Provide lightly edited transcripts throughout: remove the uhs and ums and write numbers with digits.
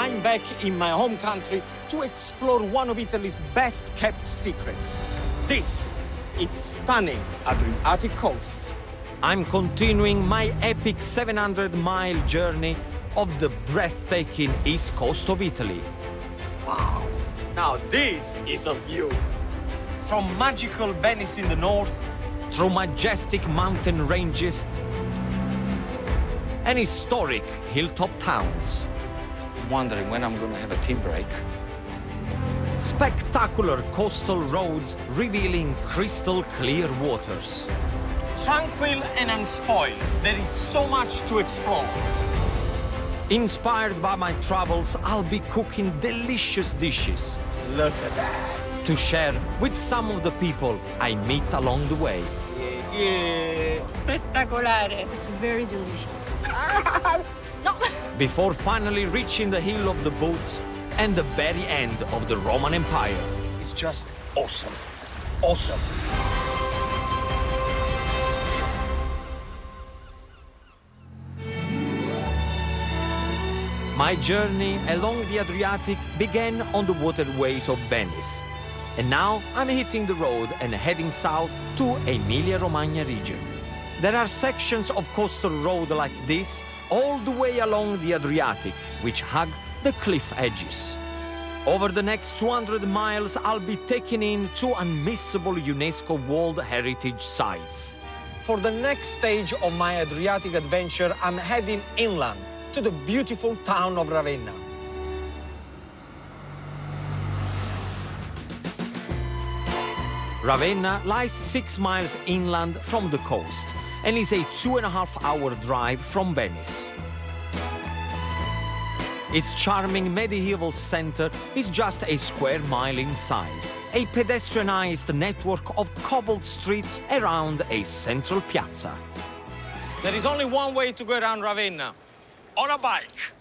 I'm back in my home country to explore one of Italy's best-kept secrets. This, it's stunning Adriatic coast. I'm continuing my epic 700-mile journey of the breathtaking east coast of Italy. Wow, now this is a view. From magical Venice in the north, through majestic mountain ranges and historic hilltop towns. I'm wondering when I'm gonna have a tea break. Spectacular coastal roads revealing crystal clear waters. Tranquil and unspoiled, there is so much to explore. Inspired by my travels, I'll be cooking delicious dishes. Look at that. To share with some of the people I meet along the way. Yeah. Spettacolare. It's very delicious. No. Before finally reaching the hill of the boat and the very end of the Roman Empire. It's just awesome. Awesome. My journey along the Adriatic began on the waterways of Venice. And now I'm hitting the road and heading south to Emilia-Romagna region. There are sections of coastal road like this all the way along the Adriatic, which hug the cliff edges. Over the next 200 miles, I'll be taken in two unmissable UNESCO World Heritage Sites. For the next stage of my Adriatic adventure, I'm heading inland to the beautiful town of Ravenna. Ravenna lies 6 miles inland from the coast and is a 2.5-hour drive from Venice. Its charming medieval center is just a square mile in size, a pedestrianized network of cobbled streets around a central piazza. There is only one way to go around Ravenna, on a bike.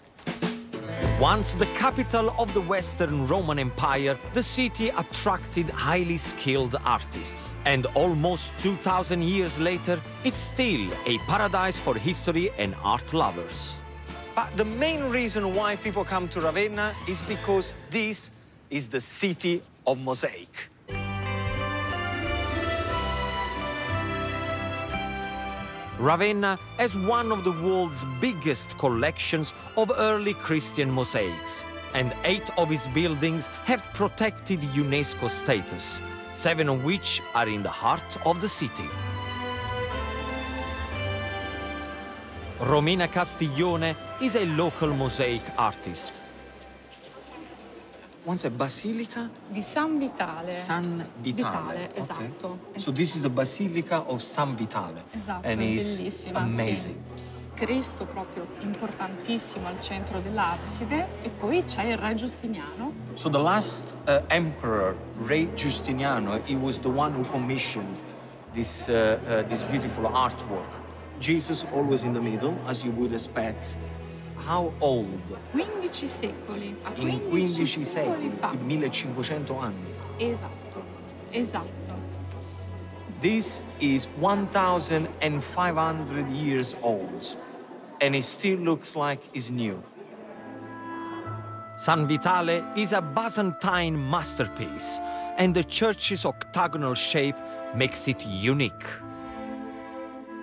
Once the capital of the Western Roman Empire, the city attracted highly skilled artists. And almost 2,000 years later, it's still a paradise for history and art lovers. But the main reason why people come to Ravenna is because this is the city of Mosaic. Ravenna has one of the world's biggest collections of early Christian mosaics, and 8 of its buildings have protected UNESCO status, 7 of which are in the heart of the city. Romina Castiglione is a local mosaic artist. Once a basilica? Di San Vitale. San Vitale. Esatto. Okay. So this is the Basilica of San Vitale. Esatto, and è it's bellissima. amazing. Sì. Cristo proprio importantissimo al centro dell'abside e poi c'è il re Giustiniano. So the last emperor, Re Giustiniano, he was the one who commissioned this beautiful artwork. Jesus always in the middle, as you would expect. How old? 15 secoli. In 15 secoli, fa. 1500 anni. Esatto, esatto. This is 1,500 years old, and it still looks like it's new. San Vitale is a Byzantine masterpiece, and the church's octagonal shape makes it unique.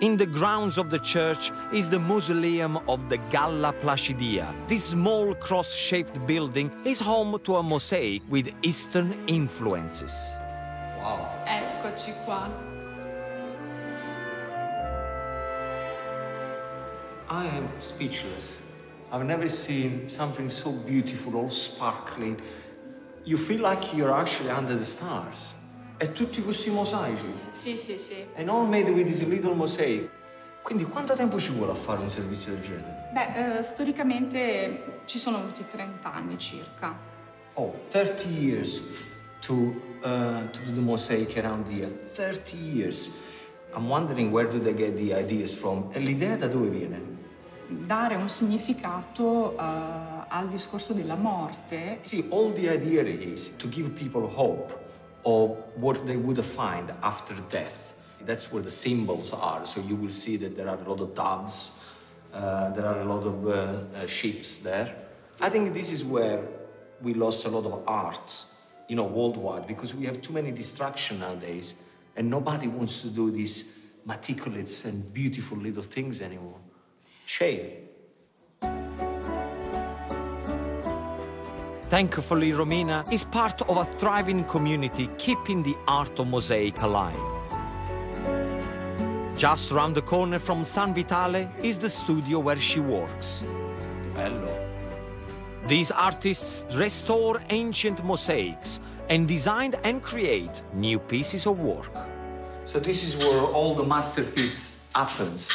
In the grounds of the church is the mausoleum of the Galla Placidia. This small cross-shaped building is home to a mosaic with Eastern influences. Wow. Eccoci qua. I am speechless. I've never seen something so beautiful, all sparkling. You feel like you're actually under the stars. E tutti questi mosaici. Sì, sì, sì. And all made with this little mosaic. Quindi quanto tempo ci vuole a fare un servizio del genere? Beh, storicamente ci sono voluti 30 anni circa. Oh, 30 years to do the mosaic around here. 30 years. I'm wondering where do they get the ideas from? E l'idea da dove viene? Dare un significato al discorso della morte. See, all the idea is to give people hope of what they would find after death. That's where the symbols are. So you will see that there are a lot of doves, there are a lot of ships there. I think this is where we lost a lot of arts, you know, worldwide, because we have too many distractions nowadays, and nobody wants to do these meticulous and beautiful little things anymore. Shame. Thankfully, Romina is part of a thriving community keeping the art of mosaic alive. Just around the corner from San Vitale is the studio where she works. Bello. These artists restore ancient mosaics and design and create new pieces of work. So this is where all the masterpiece happens.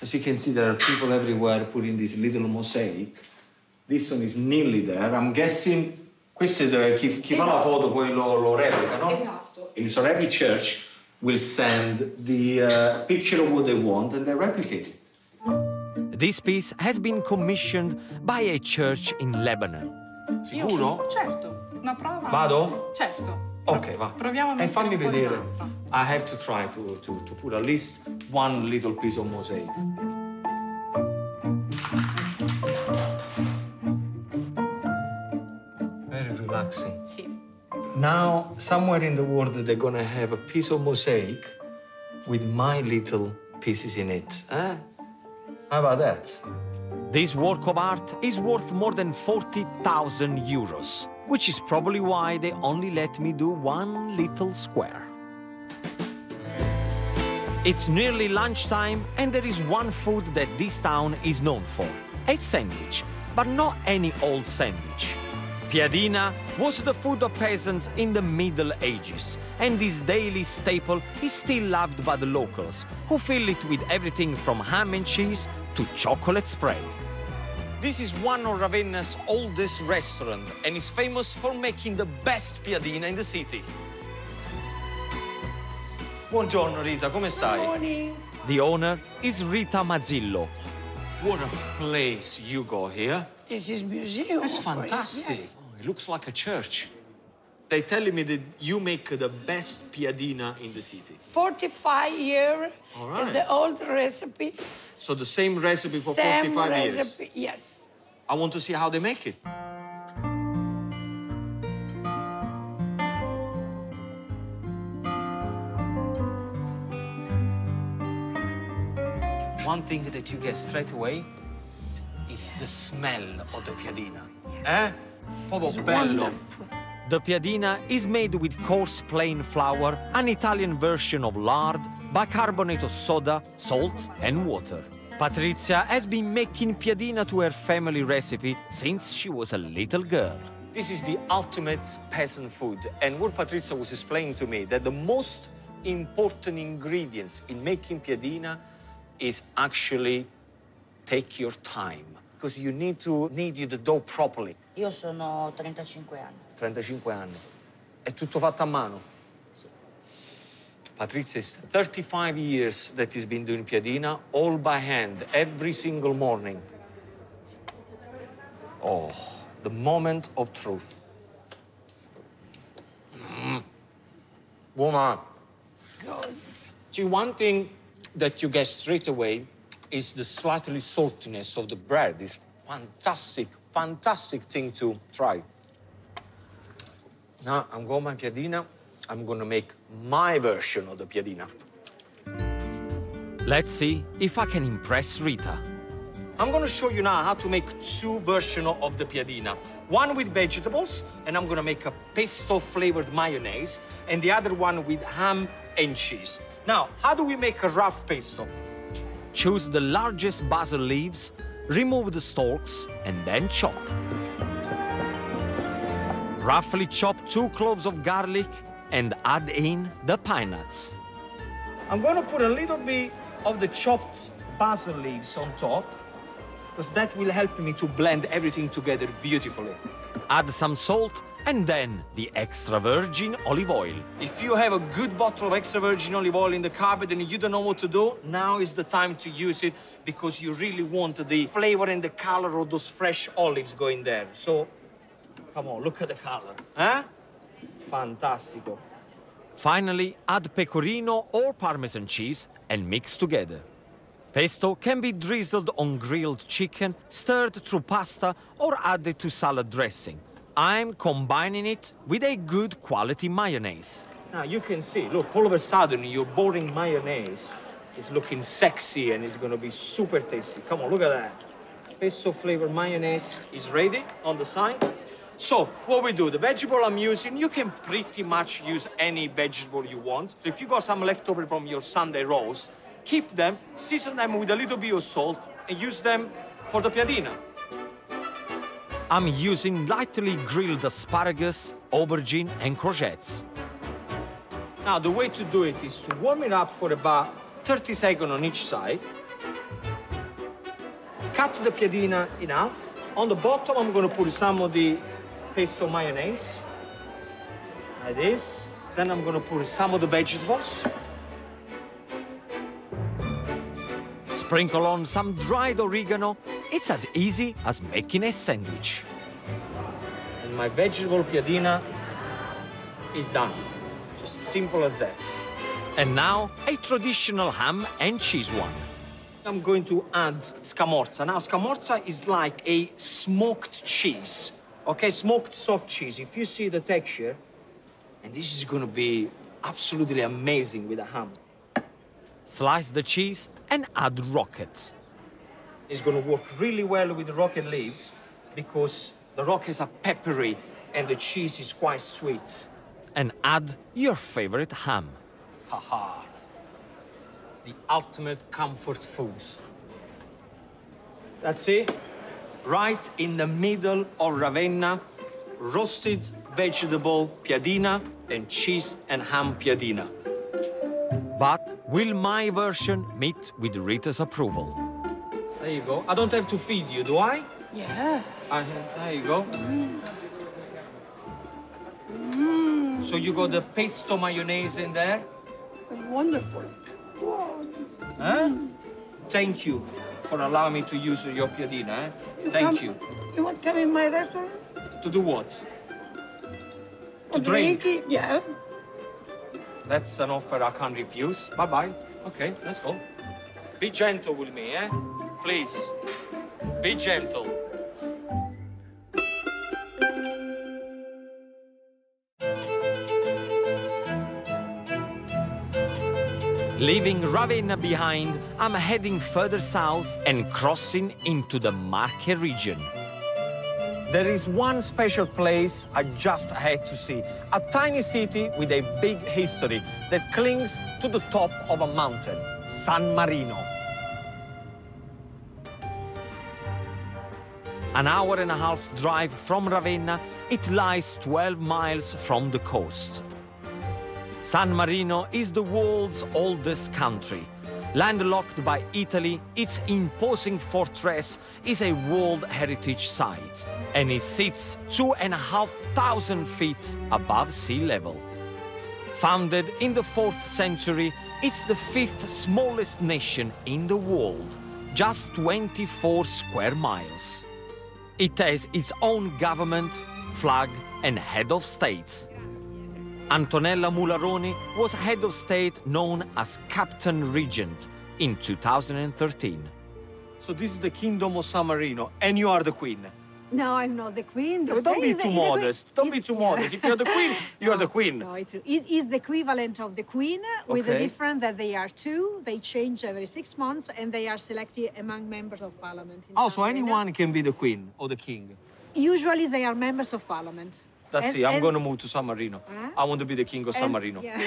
As you can see, there are people everywhere putting this little mosaic. This one is nearly there. I'm guessing, questo è chi fa la foto poi lo replica, no? Esatto. So every church will send the picture of what they want and they replicate it. This piece has been commissioned by a church in Lebanon. Sicuro? Certo, una prova. Vado? Certo. Ok, va. Proviamo a mettere fammi un po' di vedere. carta. I have to try to put at least one little piece of mosaic. Very relaxing. Sì. Now, somewhere in the world, they're gonna have a piece of mosaic with my little pieces in it. Eh? How about that? This work of art is worth more than 40,000 euros, which is probably why they only let me do one little square. It's nearly lunchtime, and there is one food that this town is known for: a sandwich, but not any old sandwich. Piadina was the food of peasants in the Middle Ages, and this daily staple is still loved by the locals, who fill it with everything from ham and cheese to chocolate spread. This is one of Ravenna's oldest restaurants, and is famous for making the best piadina in the city. Buongiorno Rita, come stai? Good morning. The owner is Rita Mazzillo. What a place you go here. This is museum. That's for it, fantastic. yes. Oh, it looks like a church. They're telling me that you make the best piadina in the city. 45 years All right. is the old recipe. So the same recipe for Same 45 years. recipe, yes. I want to see how they make it. One thing that you get straight away is the smell of the piadina. Proprio It's bello. wonderful. The piadina is made with coarse plain flour, an Italian version of lard, bicarbonate of soda, salt and water. Patrizia has been making piadina to her family recipe since she was a little girl. This is the ultimate peasant food. And what Patrizia was explaining to me, that the most important ingredients in making piadina is actually take your time. Because you need to knead the dough properly. Io sono 35 anni. 35 anni. È tutto fatto a mano? Sì. Patrizia is 35 years that he's been doing piadina, all by hand, every single morning. Oh, the moment of truth. Woman. Good. See, one thing that you get straight away is the slightly saltiness of the bread. It's fantastic, fantastic thing to try. Now, I'm going my piadina. I'm gonna make my version of the piadina. Let's see if I can impress Rita. I'm gonna show you now how to make two versions of the piadina. One with vegetables, and I'm gonna make a pesto-flavored mayonnaise, and the other one with ham and cheese. Now, how do we make a rough pesto? Choose the largest basil leaves, remove the stalks, and then chop. Roughly chop 2 cloves of garlic and add in the pine nuts. I'm gonna put a little bit of the chopped basil leaves on top, because that will help me to blend everything together beautifully. Add some salt and then the extra virgin olive oil. If you have a good bottle of extra virgin olive oil in the cupboard and you don't know what to do, now is the time to use it, because you really want the flavor and the color of those fresh olives going there. So, come on, look at the color. Huh? Fantastico. Finally, add pecorino or Parmesan cheese and mix together. Pesto can be drizzled on grilled chicken, stirred through pasta, or added to salad dressing. I'm combining it with a good quality mayonnaise. Now you can see, look, all of a sudden your boring mayonnaise is looking sexy and it's gonna be super tasty. Come on, look at that. Pesto flavored mayonnaise is ready on the side. So what we do, the vegetable I'm using, you can pretty much use any vegetable you want. So if you got some leftover from your Sunday roast, keep them, season them with a little bit of salt, and use them for the piadina. I'm using lightly grilled asparagus, aubergine, and courgettes. Now, the way to do it is to warm it up for about 30 seconds on each side. Cut the piadina in half. On the bottom, I'm going to put some of the pesto mayonnaise, like this. Then I'm going to put some of the vegetables. Sprinkle on some dried oregano. It's as easy as making a sandwich. And my vegetable piadina is done. Just simple as that. And now, a traditional ham and cheese one. I'm going to add scamorza. Now, scamorza is like a smoked cheese, okay? Smoked soft cheese. If you see the texture, and this is going to be absolutely amazing with a ham. Slice the cheese and add rockets. It's going to work really well with the rocket leaves because the rockets are peppery and the cheese is quite sweet. And add your favorite ham. Haha. The ultimate comfort foods. That's it. Right in the middle of Ravenna, roasted vegetable piadina and cheese and ham piadina. But will my version meet with Rita's approval? There you go. I don't have to feed you, do I? Yeah. There you go. So you got the pesto mayonnaise in there? Wonderful. Wow. Huh? Thank you for allowing me to use your piadina. Thank you. You want to come in my restaurant? To do what? To drink? Yeah. That's an offer I can't refuse. Bye-bye. Okay, let's go. Be gentle with me, eh? Please. Be gentle. Leaving Ravenna behind, I'm heading further south and crossing into the Marche region. There is one special place I just had to see. A tiny city with a big history that clings to the top of a mountain, San Marino. An hour and a half's drive from Ravenna, it lies 12 miles from the coast. San Marino is the world's oldest country. Landlocked by Italy, its imposing fortress is a World Heritage Site, and it sits 2,500 feet above sea level. Founded in the 4th century, it's the 5th smallest nation in the world, just 24 square miles. It has its own government, flag, and head of state. Antonella Mularoni was head of state known as Captain Regent in 2013. So this is the Kingdom of San Marino, and you are the queen. No, I'm not the queen. Yeah, but don't be too modest. Don't be too modest. If you're the queen, you are the queen. No, it's true. It is the equivalent of the queen, with the difference that they are two. They change every 6 months, and they are selected among members of parliament. Oh, so anyone can be the queen or the king? Usually they are members of parliament. That's it. I'm going to move to San Marino. I want to be the king of San Marino. Yeah.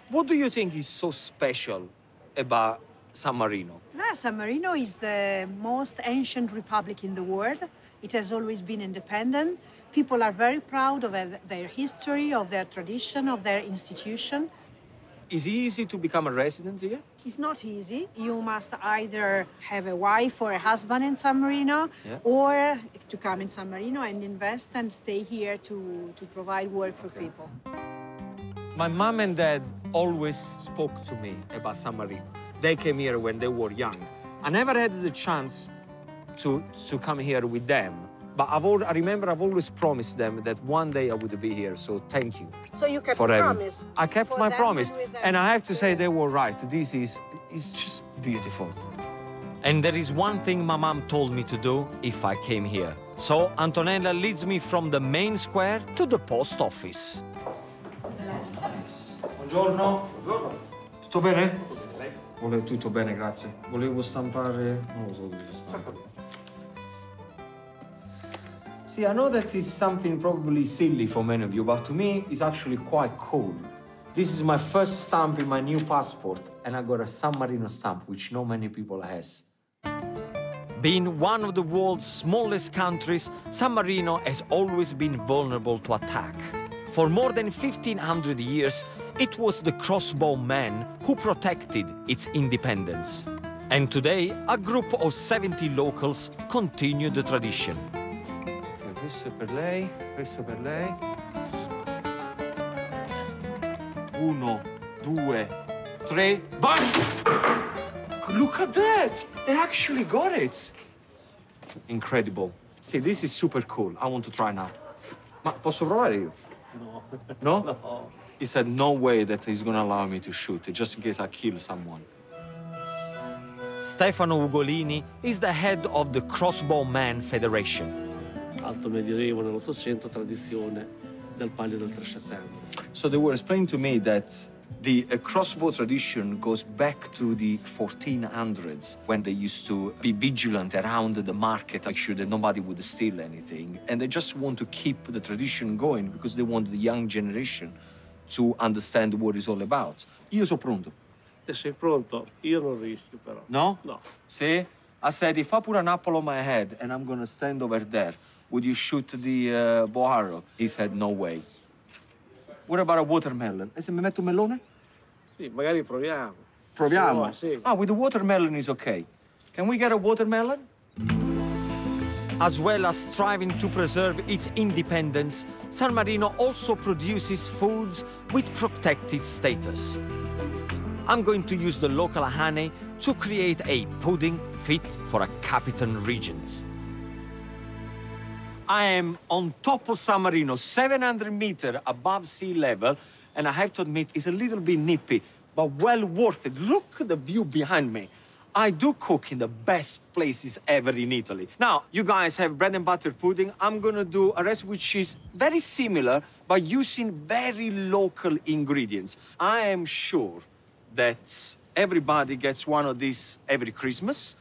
What do you think is so special about San Marino? San Marino is the most ancient republic in the world. It has always been independent. People are very proud of their history, of their tradition, of their institution. Is it easy to become a resident here? It's not easy. You must either have a wife or a husband in San Marino, or to come in San Marino and invest and stay here to provide work for people. My mom and dad always spoke to me about San Marino. They came here when they were young. I never had the chance to come here with them. But I remember I've always promised them that one day I would be here, so thank you. So you kept your promise? I kept my promise. And I have to say they were right. This is just beautiful. And there is one thing my mom told me to do if I came here. So Antonella leads me from the main square to the post office. Buongiorno. Buongiorno. Tutto bene? Tutto bene, grazie. Volevo stampare... non lo so dove si stampa. See, I know that is something probably silly for many of you, but to me, it's actually quite cool. This is my first stamp in my new passport, and I got a San Marino stamp, which not many people has. Being one of the world's smallest countries, San Marino has always been vulnerable to attack. For more than 1,500 years, it was the Crossbow men who protected its independence. And today, a group of 70 locals continue the tradition. Okay, questo per lei, questo per lei. 1, 2, 3, bang! Look at that! They actually got it! Incredible. See, this is super cool. I want to try now. Ma posso provare io? No. No? No. He said no way that he's gonna allow me to shoot it, just in case I kill someone. Stefano Ugolini is the head of the Crossbow Man Federation. Alto medioevo nell'Ottocento, tradizione del palio del 3 settembre. So they were explaining to me that the crossbow tradition goes back to the 1400s, when they used to be vigilant around the market, make sure that nobody would steal anything. And they just want to keep the tradition going because they want the young generation to understand what it's all about. Io sono pronto. Te sei pronto? Io non rischio però. No? No. See? I said, if I put an apple on my head and I'm gonna stand over there, would you shoot the bow arrow? He said, no way. What about a watermelon? E se mi metto un melone? Sì, magari proviamo. Proviamo. No, sì. Ah, with the watermelon is okay. Can we get a watermelon? As well as striving to preserve its independence, San Marino also produces foods with protected status. I'm going to use the local honey to create a pudding fit for a capitan regent. I am on top of San Marino, 700 meters above sea level, and I have to admit, it's a little bit nippy, but well worth it. Look at the view behind me. I do cook in the best places ever in Italy. Now, you guys have bread and butter pudding. I'm gonna do a recipe which is very similar, but using very local ingredients. I am sure that everybody gets one of these every Christmas,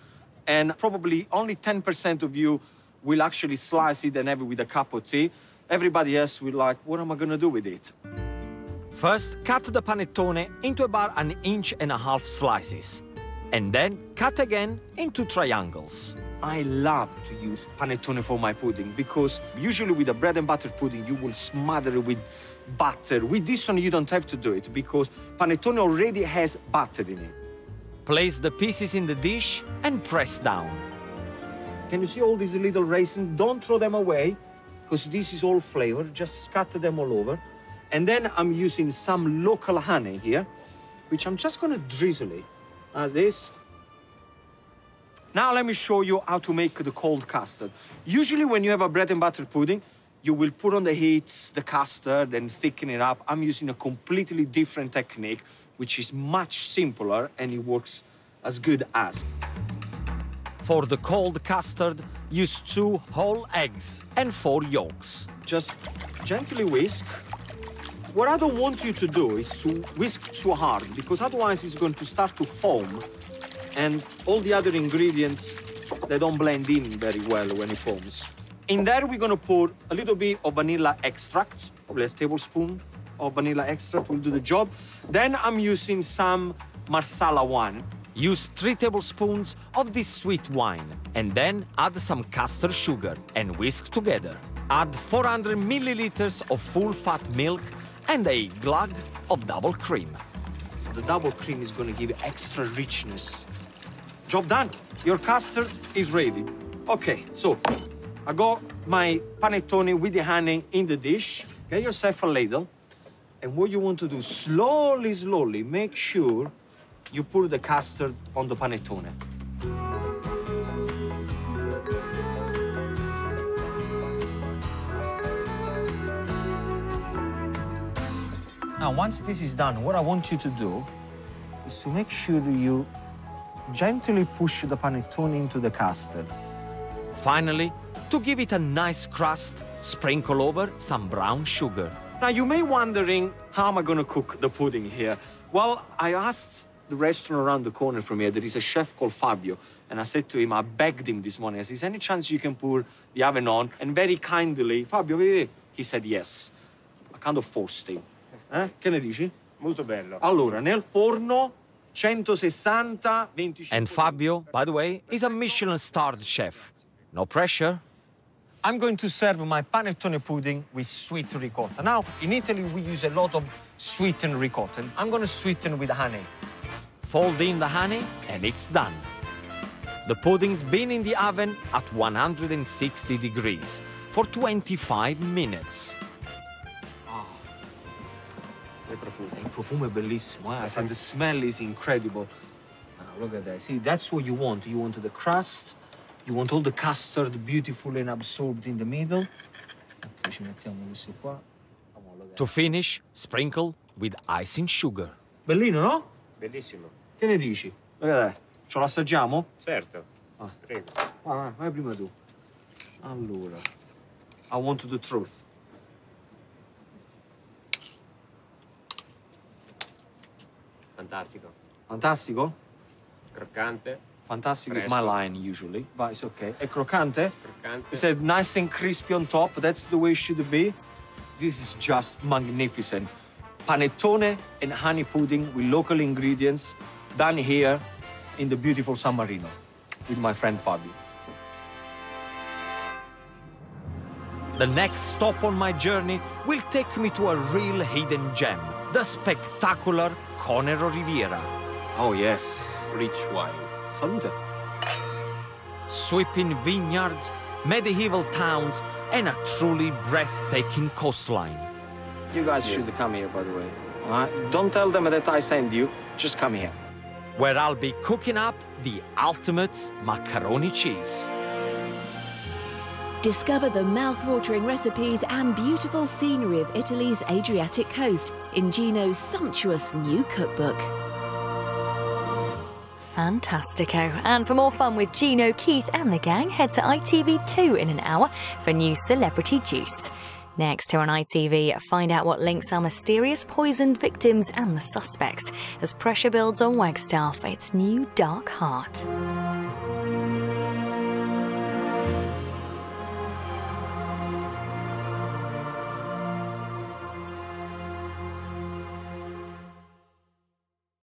and probably only 10% of you will actually slice it and have it with a cup of tea. Everybody else will like, what am I gonna do with it? First, cut the panettone into about 1.5 inch slices. And then cut again into triangles. I love to use panettone for my pudding because usually with a bread and butter pudding, you will smother it with butter. With this one, you don't have to do it because panettone already has butter in it. Place the pieces in the dish and press down. Can you see all these little raisins? Don't throw them away because this is all flavor. Just scatter them all over. And then I'm using some local honey here, which I'm just gonna drizzle it as this. Now let me show you how to make the cold custard. Usually when you have a bread and butter pudding, you will put on the heat the custard and thicken it up. I'm using a completely different technique, which is much simpler and it works as good as. For the cold custard, use 2 whole eggs and 4 yolks. Just gently whisk. What I don't want you to do is to whisk too hard, because otherwise it's going to start to foam, and all the other ingredients, they don't blend in very well when it foams. In there, we're going to pour a little bit of vanilla extract, probably a tablespoon of vanilla extract will do the job. Then I'm using some Marsala wine. Use 3 tablespoons of this sweet wine, and then add some custard sugar and whisk together. Add 400 milliliters of full-fat milk and a glug of double cream. The double cream is going to give extra richness. Job done. Your custard is ready. Okay, so I got my panettone with the honey in the dish. Get yourself a ladle. And what you want to do, slowly, slowly, make sure you pour the custard on the panettone. Now, once this is done, what I want you to do is to make sure you gently push the panettone into the custard. Finally, to give it a nice crust, sprinkle over some brown sugar. Now, you may be wondering, how am I going to cook the pudding here? Well, I asked the restaurant around the corner from here. There is a chef called Fabio. And I said to him, I begged him this morning, I said, is there any chance you can pour the oven on? And very kindly, Fabio, he said yes. I kind of forced him. Che ne dici? Molto bello. Allora, nel forno, 160, 25... And Fabio, by the way, is a Michelin-starred chef. No pressure. I'm going to serve my panettone pudding with sweet ricotta. Now, in Italy, we use a lot of sweetened ricotta. I'm going to sweeten with honey. Fold in the honey, and it's done. The pudding's been in the oven at 160 degrees for 25 minutes. Il profumo è bellissimo, eh? And the smell is incredible. Now, look at that. See, that's what you want. You want the crust. You want all the custard beautiful and absorbed in the middle. Ok, ci mettiamo questo qua. To finish, sprinkle with icing sugar. Bellino, no? Bellissimo. Che ne dici? Look at that. Ce lo assaggiamo? Certo. Prego. Vai prima tu. Allora, I want the truth. Fantastico. Fantastico? Croccante. Fantastico is Fresco. my line usually, but it's okay. È croccante? Croccante. It's nice and crispy on top. That's the way it should be. This is just magnificent. Panettone and honey pudding with local ingredients done here in the beautiful San Marino with my friend Fabio. The next stop on my journey will take me to a real hidden gem, the spectacular Conero Riviera. Oh, yes. Rich wine. Salute. Sweeping vineyards, medieval towns, and a truly breathtaking coastline. You guys should come here, by the way. All right? Don't tell them that I send you. Just come here. Where I'll be cooking up the ultimate macaroni cheese. Discover the mouth-watering recipes and beautiful scenery of Italy's Adriatic coast in Gino's sumptuous new cookbook. Fantastico. And for more fun with Gino, Keith and the gang, head to ITV2 in an hour for new Celebrity Juice. Next here on ITV, find out what links our mysterious poisoned victims and the suspects as pressure builds on Wagstaff for its new dark heart.